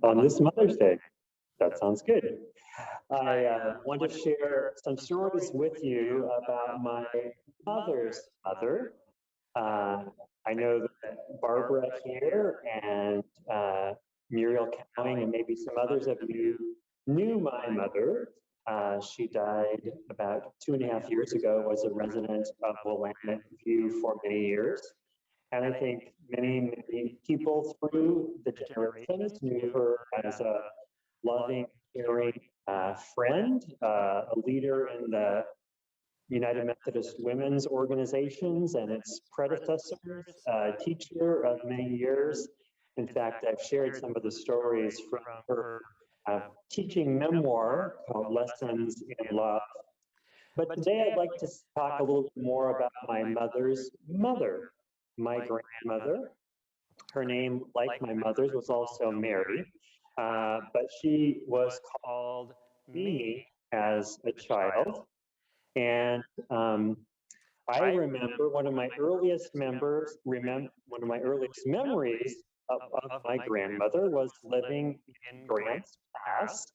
on this Mother's Day. That sounds good. I want to share some stories with you about my mother's mother. Uh, I know that Barbara here and Muriel Cowing and maybe some others of you knew my mother. She died about 2.5 years ago, was a resident of Willamette View for many years. And I think many people through the generations knew her as a loving, caring friend, a leader in the United Methodist Women's Organizations and its predecessors, a teacher of many years. In fact, I've shared some of the stories from her teaching memoir called Lessons in Love. But today I'd like to talk a little bit more about my mother's mother, my grandmother. Her name, like my mother's, was also Mary, but she was called Mimi as a child. And I remember one of my earliest one of my earliest memories of my grandmother was living in Grants Pass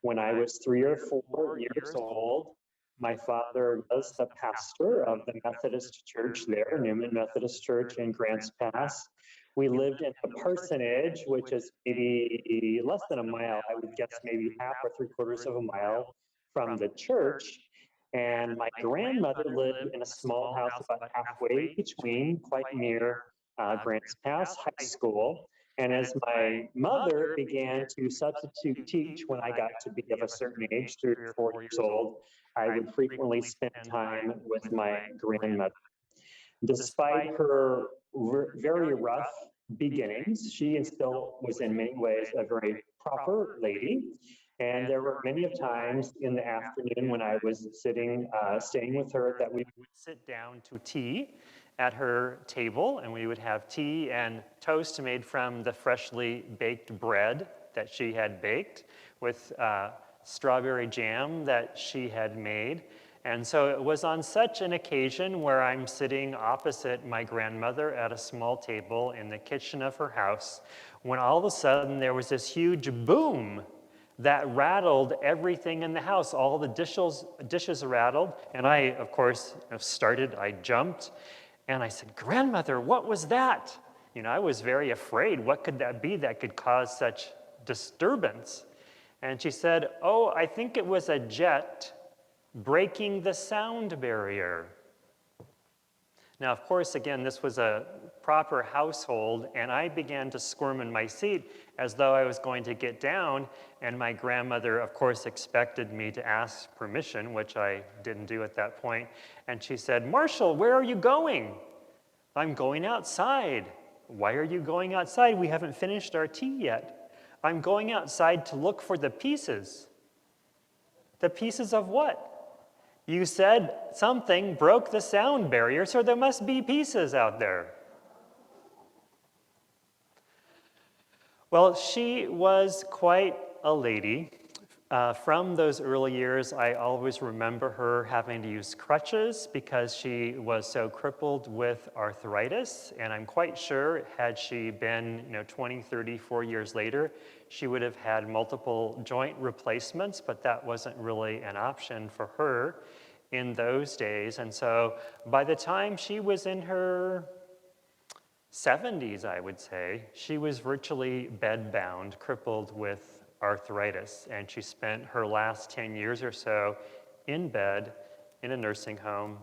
when I was 3 or 4 years old. My father was the pastor of the Methodist church there, Newman Methodist Church in Grants Pass. We lived in a parsonage, which is maybe less than a mile, I would guess maybe half or 3/4 of a mile from the church. And my grandmother lived in a small house about halfway between, quite near Grants Pass High School. And as my mother began to substitute teach when I got to be of a certain age, 3 or 4 years old, I would frequently spend time with my grandmother. Despite her very rough beginnings, she still was in many ways a very proper lady. And there were many of times in the afternoon when I was staying with her, that we would sit down to tea at her table, and we would have tea and toast made from the freshly baked bread that she had baked with strawberry jam that she had made. And so it was on such an occasion where I'm sitting opposite my grandmother at a small table in the kitchen of her house, when all of a sudden there was this huge boom that rattled everything in the house. All the dishes rattled, and I, of course, I jumped, and I said, "Grandmother, what was that?" I was very afraid. What could that be that could cause such disturbance? And she said, "Oh, I think it was a jet breaking the sound barrier." Now, of course, again, this was a proper household, and I began to squirm in my seat as though I was going to get down, and my grandmother, of course, expected me to ask permission, which I didn't do at that point. And she said, "Marshall, where are you going?" "I'm going outside." "Why are you going outside? We haven't finished our tea yet." "I'm going outside to look for the pieces." "The pieces of what?" "You said something broke the sound barrier, so there must be pieces out there." Well, she was quite a lady. From those early years, I always remember her having to use crutches because she was so crippled with arthritis. And I'm quite sure had she been 20, 30, 4 years later, she would have had multiple joint replacements, but that wasn't really an option for her in those days. And so by the time she was in her 70s, I would say, she was virtually bedbound, crippled with arthritis, and she spent her last 10 years or so in bed in a nursing home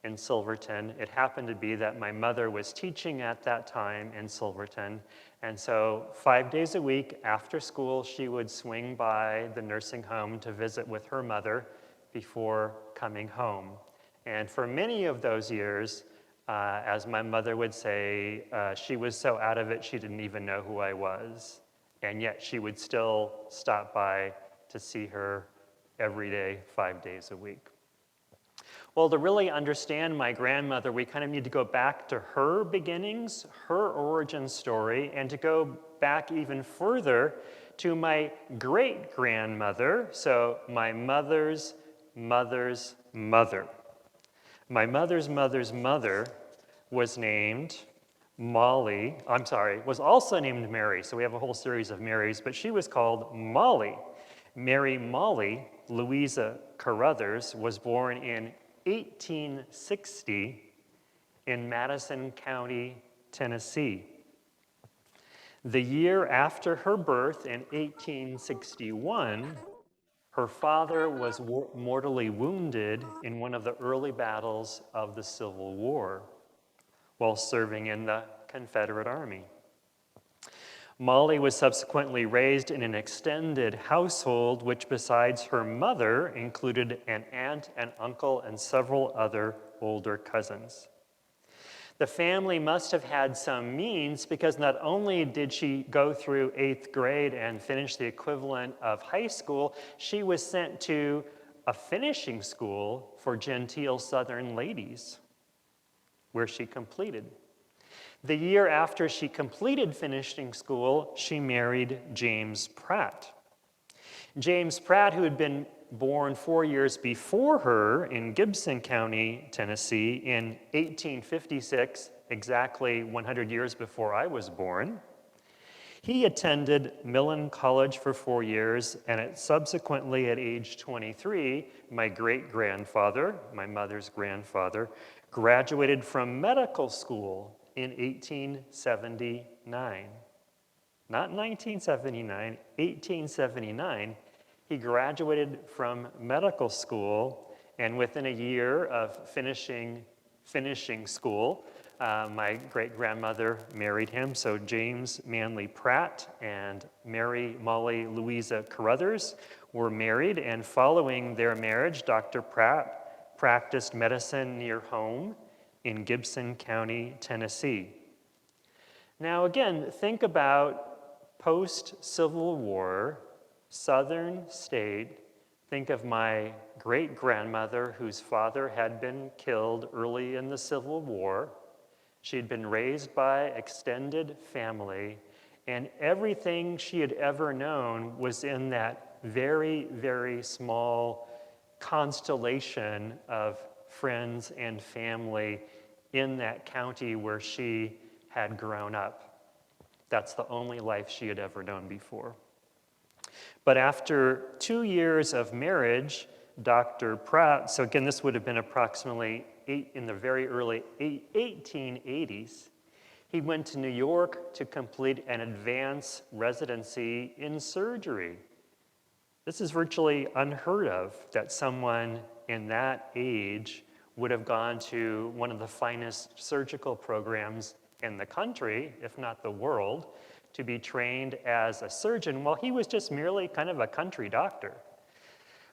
in Silverton. It happened to be that my mother was teaching at that time in Silverton, and so 5 days a week after school, she would swing by the nursing home to visit with her mother before coming home. And for many of those years, as my mother would say, she was so out of it she didn't even know who I was. And yet she would still stop by to see her every day, 5 days a week. Well, to really understand my grandmother, we kind of need to go back to her beginnings, her origin story, and to go back even further to my great-grandmother, so my mother's mother's mother. My mother's mother's mother was named was also named Mary. So we have a whole series of Marys, but she was called Molly. Mary Molly Louisa Carruthers was born in 1860 in Madison County, Tennessee. The year after her birth in 1861, her father was mortally wounded in one of the early battles of the Civil War while serving in the Confederate Army. Molly was subsequently raised in an extended household, which besides her mother included an aunt, an uncle, and several other older cousins. The family must have had some means because not only did she go through 8th grade and finish the equivalent of high school, she was sent to a finishing school for genteel Southern ladies, where she completed. The year after she completed finishing school, she married James Pratt. James Pratt, who had been born 4 years before her in Gibson County, Tennessee, in 1856, exactly 100 years before I was born. He attended Millen College for 4 years, and subsequently at age 23, my great-grandfather, my mother's grandfather, graduated from medical school in 1879. Not 1979, 1879. He graduated from medical school, and within a year of finishing school, my great-grandmother married him. So James Manley Pratt and Mary Molly Louisa Carruthers were married, and following their marriage, Dr. Pratt practiced medicine near home in Gibson County, Tennessee. Now again, think about post-Civil War, Southern state. Think of my great-grandmother whose father had been killed early in the Civil War. She'd been raised by extended family, and everything she had ever known was in that very, very small constellation of friends and family in that county where she had grown up. That's the only life she had ever known before. But after 2 years of marriage, Dr. Pratt, so again, this would have been approximately in the very early 1880s, he went to New York to complete an advanced residency in surgery. This is virtually unheard of, that someone in that age would have gone to one of the finest surgical programs in the country, if not the world, to be trained as a surgeon. Well, he was just merely kind of a country doctor.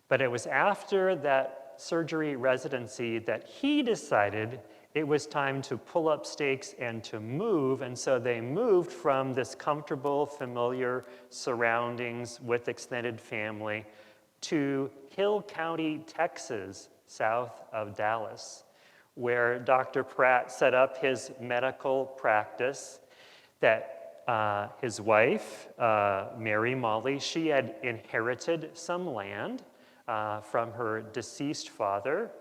But it was after that surgery residency that he decided it was time to pull up stakes and to move, and so they moved from this comfortable, familiar surroundings with extended family to Hill County, Texas, south of Dallas, where Dr. Pratt set up his medical practice. That his wife, Mary Molly, she had inherited some land from her deceased father.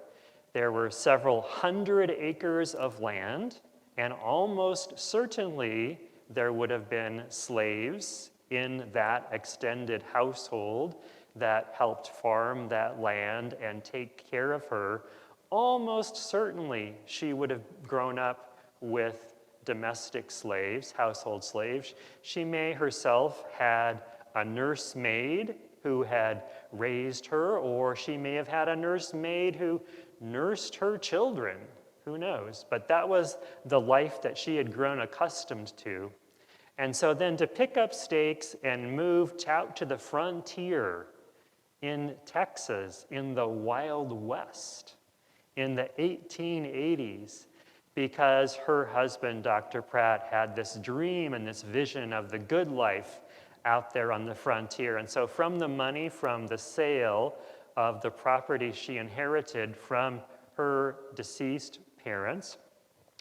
There were several hundred acres of land, and almost certainly there would have been slaves in that extended household that helped farm that land and take care of her. Almost certainly she would have grown up with domestic slaves, household slaves. She may herself had a nursemaid who had raised her, or she may have had a nursemaid who nursed her children. Who knows? But that was the life that she had grown accustomed to. And so then to pick up stakes and move out to the frontier in Texas, in the Wild West, in the 1880s, because her husband, Dr. Pratt, had this dream and this vision of the good life out there on the frontier. And so from the money from the sale of the property she inherited from her deceased parents,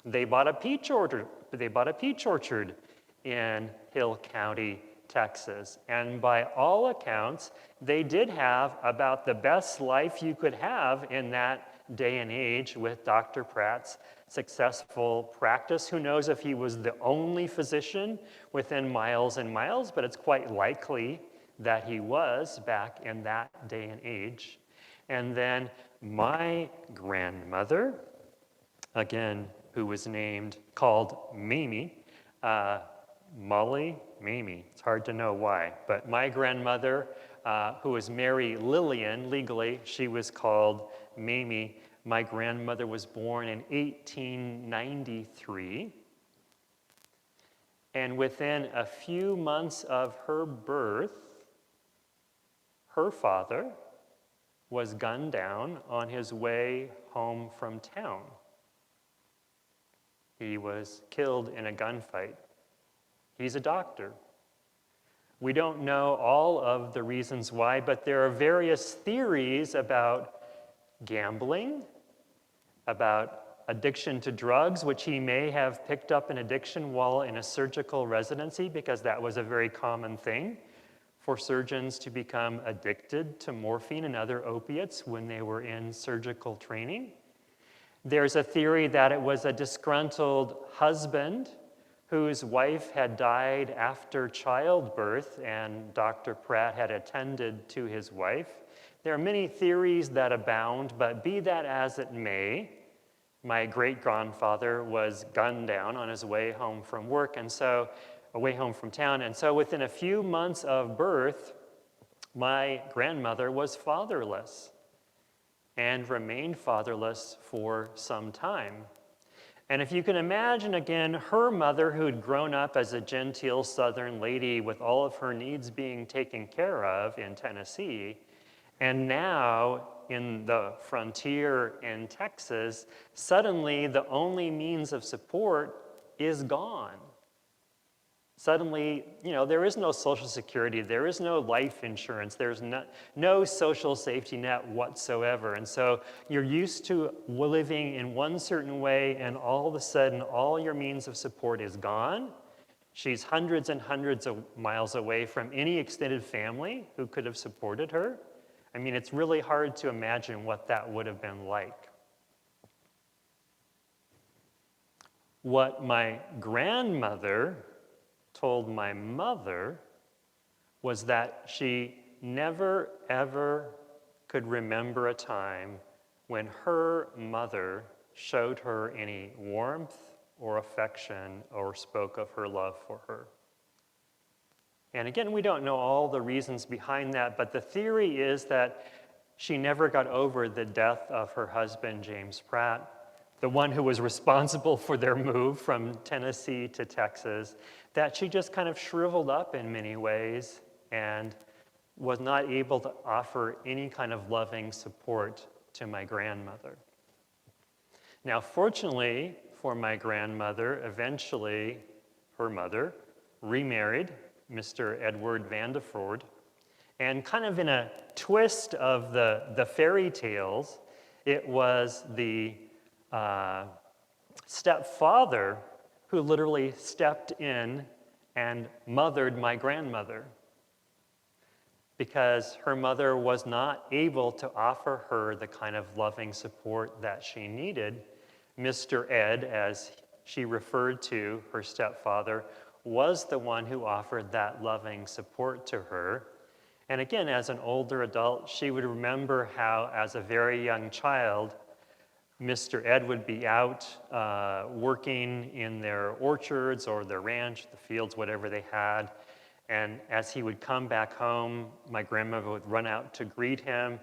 they bought a peach orchard. In Hill County, Texas. And by all accounts, they did have about the best life you could have in that day and age with Dr. Pratt's successful practice. Who knows if he was the only physician within miles and miles, but it's quite likely that he was back in that day and age. And then my grandmother, again, who was called Mamie, Molly, Mamie, it's hard to know why, but my grandmother, who was Mary Lillian, legally, she was called Mamie. My grandmother was born in 1893, and within a few months of her birth, her father was gunned down on his way home from town. He was killed in a gunfight. He's a doctor. We don't know all of the reasons why, but there are various theories about gambling, about addiction to drugs, which he may have picked up an addiction while in a surgical residency, because that was a very common thing for surgeons to become addicted to morphine and other opiates when they were in surgical training. There's a theory that it was a disgruntled husband whose wife had died after childbirth, and Dr. Pratt had attended to his wife. There are many theories that abound, but be that as it may, my great-grandfather was gunned down on his way home from work, and so, away home from town, and so within a few months of birth, my grandmother was fatherless and remained fatherless for some time. And if you can imagine, again, her mother, who'd grown up as a genteel Southern lady with all of her needs being taken care of in Tennessee, and now in the frontier in Texas, suddenly the only means of support is gone. Suddenly, there is no Social Security, there is no life insurance, there's no social safety net whatsoever. And so you're used to living in one certain way, and all of a sudden, all your means of support is gone. She's hundreds and hundreds of miles away from any extended family who could have supported her. I mean, it's really hard to imagine what that would have been like. What my grandmother told my mother was that she never, ever could remember a time when her mother showed her any warmth or affection or spoke of her love for her. And again, we don't know all the reasons behind that, but the theory is that she never got over the death of her husband, James Pratt, the one who was responsible for their move from Tennessee to Texas, that she just kind of shriveled up in many ways and was not able to offer any kind of loving support to my grandmother. Now, fortunately for my grandmother, eventually her mother remarried Mr. Edward Vandeford, and kind of in a twist of the fairy tales, it was the stepfather who literally stepped in and mothered my grandmother, because her mother was not able to offer her the kind of loving support that she needed. Mr. Ed, as she referred to her stepfather, was the one who offered that loving support to her. And again, as an older adult, she would remember how, as a very young child, Mr. Ed would be out working in their orchards or their ranch, the fields, whatever they had. And as he would come back home, my grandmother would run out to greet him,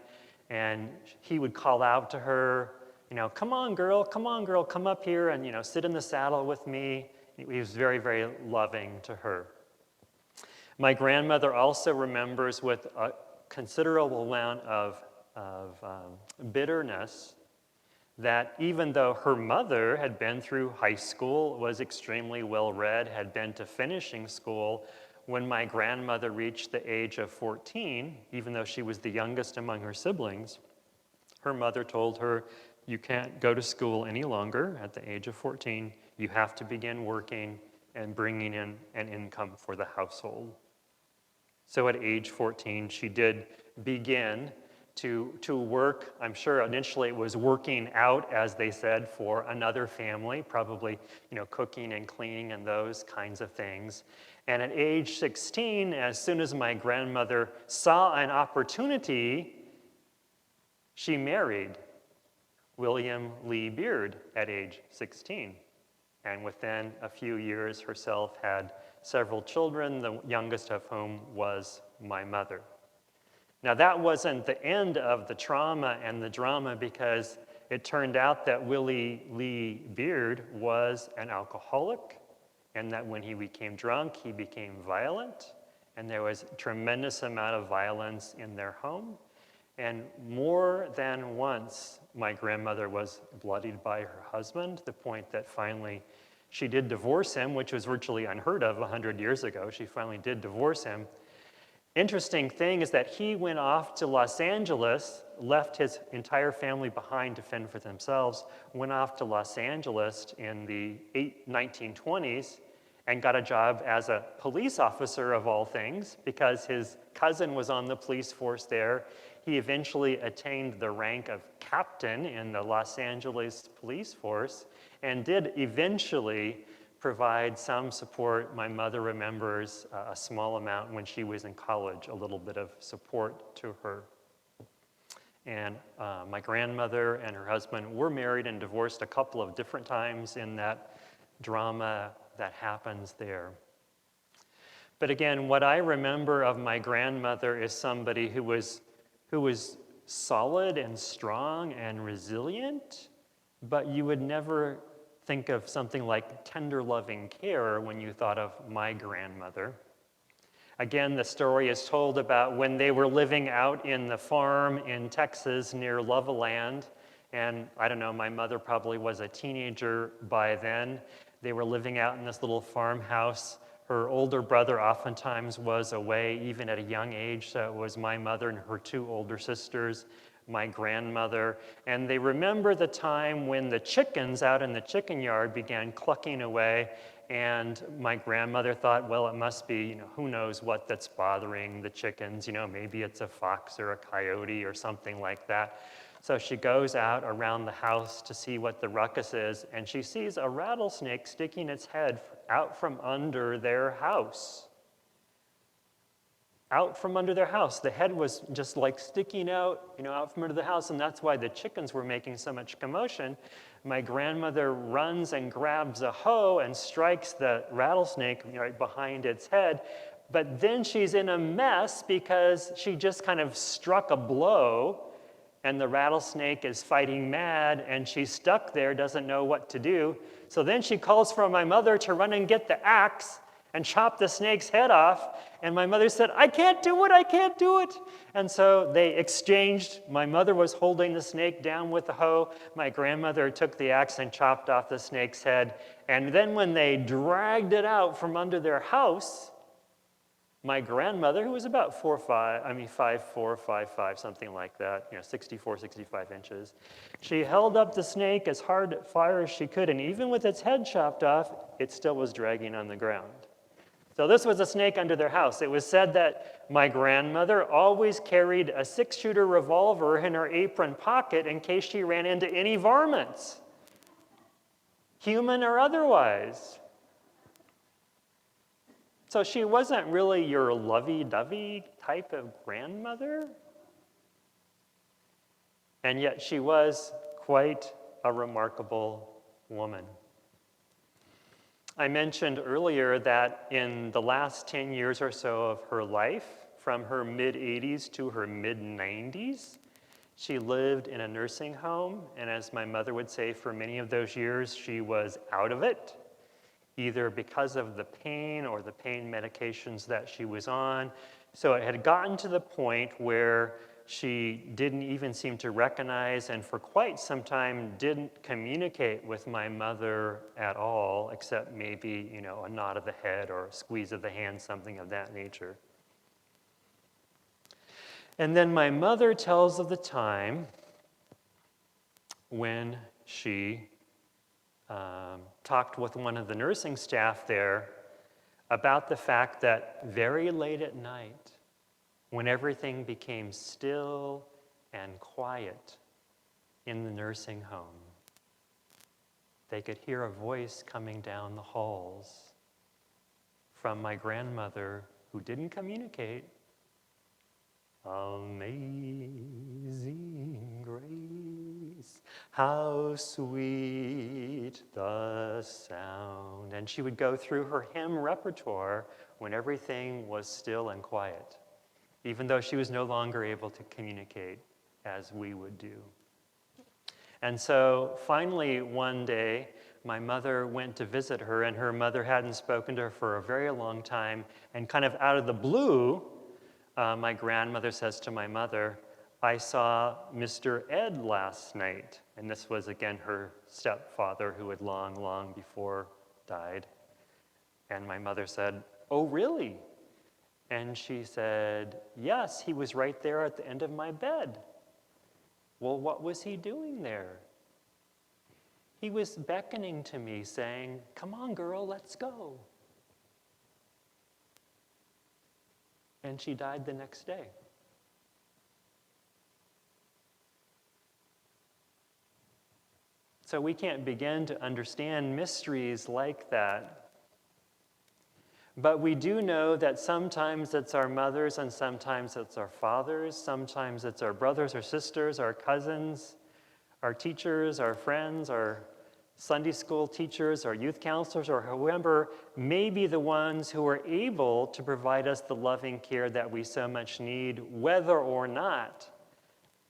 and he would call out to her, come on, girl, come up here and, sit in the saddle with me. He was very, very loving to her. My grandmother also remembers with a considerable amount of bitterness that even though her mother had been through high school, was extremely well-read, had been to finishing school, when my grandmother reached the age of 14, even though she was the youngest among her siblings, her mother told her, you can't go to school any longer at the age of 14. You have to begin working and bringing in an income for the household. So at age 14, she did begin to work. I'm sure initially it was working out, as they said, for another family, probably, cooking and cleaning and those kinds of things. And at age 16, as soon as my grandmother saw an opportunity, she married William Lee Beard at age 16. And within a few years herself had several children, the youngest of whom was my mother. Now that wasn't the end of the trauma and the drama, because it turned out that Willie Lee Beard was an alcoholic, and that when he became drunk, he became violent, and there was a tremendous amount of violence in their home. And more than once, my grandmother was bloodied by her husband, to the point that finally she did divorce him, which was virtually unheard of 100 years ago. She finally did divorce him. Interesting thing is that he went off to Los Angeles, left his entire family behind to fend for themselves, went off to Los Angeles in the 1920s and got a job as a police officer, of all things, because his cousin was on the police force there. He eventually attained the rank of captain in the Los Angeles police force and did eventually provide some support. My mother remembers a small amount when she was in college, a little bit of support to her. And my grandmother and her husband were married and divorced a couple of different times in that drama that happens there. But again, what I remember of my grandmother is somebody who was solid and strong and resilient, but you would never think of something like tender loving care when you thought of my grandmother. Again, the story is told about when they were living out in the farm in Texas near Loveland, and I don't know, my mother probably was a teenager by then. They were living out in this little farmhouse. Her older brother oftentimes was away, even at a young age, so it was my mother and her two older sisters, my grandmother, and they remember the time when the chickens out in the chicken yard began clucking away, and my grandmother thought, well, it must be, who knows what that's bothering the chickens, maybe it's a fox or a coyote or something like that. So she goes out around the house to see what the ruckus is, and she sees a rattlesnake sticking its head out from under their house. Out from under their house. The head was just like sticking out, out from under the house, and that's why the chickens were making so much commotion. My grandmother runs and grabs a hoe and strikes the rattlesnake right behind its head, but then she's in a mess because she just kind of struck a blow, and the rattlesnake is fighting mad, and she's stuck there, doesn't know what to do. So then she calls for my mother to run and get the axe and chop the snake's head off. And my mother said, I can't do it, I can't do it. And so they exchanged. My mother was holding the snake down with the hoe. My grandmother took the axe and chopped off the snake's head. And then when they dragged it out from under their house, my grandmother, who was about 5'4", 5'5", something like that, 64, 65 inches, she held up the snake as far as she could, and even with its head chopped off, it still was dragging on the ground. So this was a snake under their house. It was said that my grandmother always carried a 6-shooter revolver in her apron pocket in case she ran into any varmints, human or otherwise. So she wasn't really your lovey-dovey type of grandmother, and yet she was quite a remarkable woman. I mentioned earlier that in the last 10 years or so of her life, from her mid-80s to her mid-90s, she lived in a nursing home, and as my mother would say, for many of those years, she was out of it, either because of the pain or the pain medications that she was on. So it had gotten to the point where she didn't even seem to recognize, and for quite some time didn't communicate with my mother at all, except maybe, a nod of the head or a squeeze of the hand, something of that nature. And then my mother tells of the time when she talked with one of the nursing staff there about the fact that very late at night, when everything became still and quiet in the nursing home. They could hear a voice coming down the halls from my grandmother, who didn't communicate. Amazing grace, how sweet the sound. And she would go through her hymn repertoire when everything was still and quiet, even though she was no longer able to communicate as we would do. And so finally one day, my mother went to visit her, and her mother hadn't spoken to her for a very long time, and kind of out of the blue, my grandmother says to my mother, I saw Mr. Ed last night. And this was, again, her stepfather, who had long before died. And my mother said, oh, really? And she said, yes, he was right there at the end of my bed. Well, what was he doing there? He was beckoning to me, saying, come on, girl, let's go. And she died the next day. So we can't begin to understand mysteries like that. But we do know that sometimes it's our mothers and sometimes it's our fathers, sometimes it's our brothers or sisters, our cousins, our teachers, our friends, our Sunday school teachers, our youth counselors, or whoever may be the ones who are able to provide us the loving care that we so much need, whether or not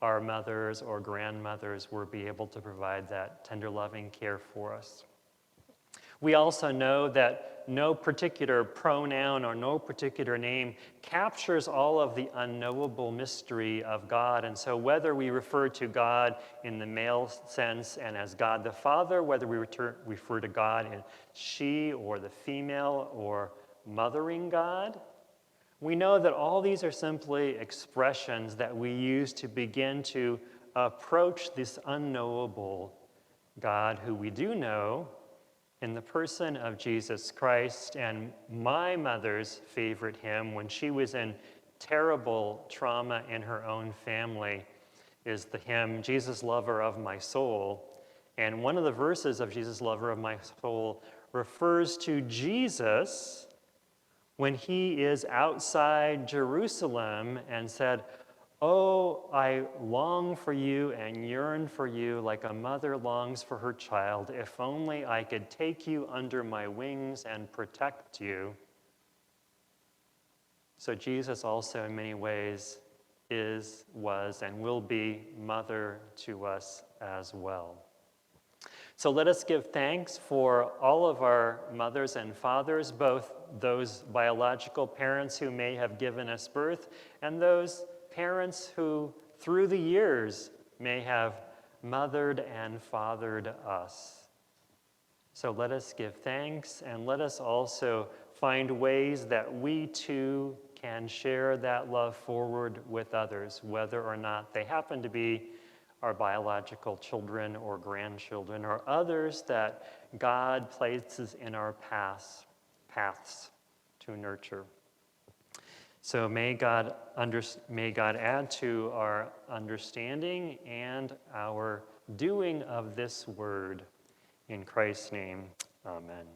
our mothers or grandmothers will be able to provide that tender, loving care for us. We also know that no particular pronoun or no particular name captures all of the unknowable mystery of God. And so whether we refer to God in the male sense and as God the Father, whether we refer to God in she or the female or mothering God, we know that all these are simply expressions that we use to begin to approach this unknowable God who we do know in the person of Jesus Christ. And my mother's favorite hymn when she was in terrible trauma in her own family is the hymn, Jesus, Lover of My Soul. And one of the verses of Jesus, Lover of My Soul refers to Jesus when he is outside Jerusalem and said, oh, I long for you and yearn for you like a mother longs for her child. If only I could take you under my wings and protect you. So Jesus also in many ways is, was, and will be mother to us as well. So let us give thanks for all of our mothers and fathers, both those biological parents who may have given us birth and those parents who, through the years, may have mothered and fathered us. So let us give thanks, and let us also find ways that we too can share that love forward with others, whether or not they happen to be our biological children or grandchildren or others that God places in our paths to nurture. So may God add to our understanding and our doing of this word. In Christ's name, amen.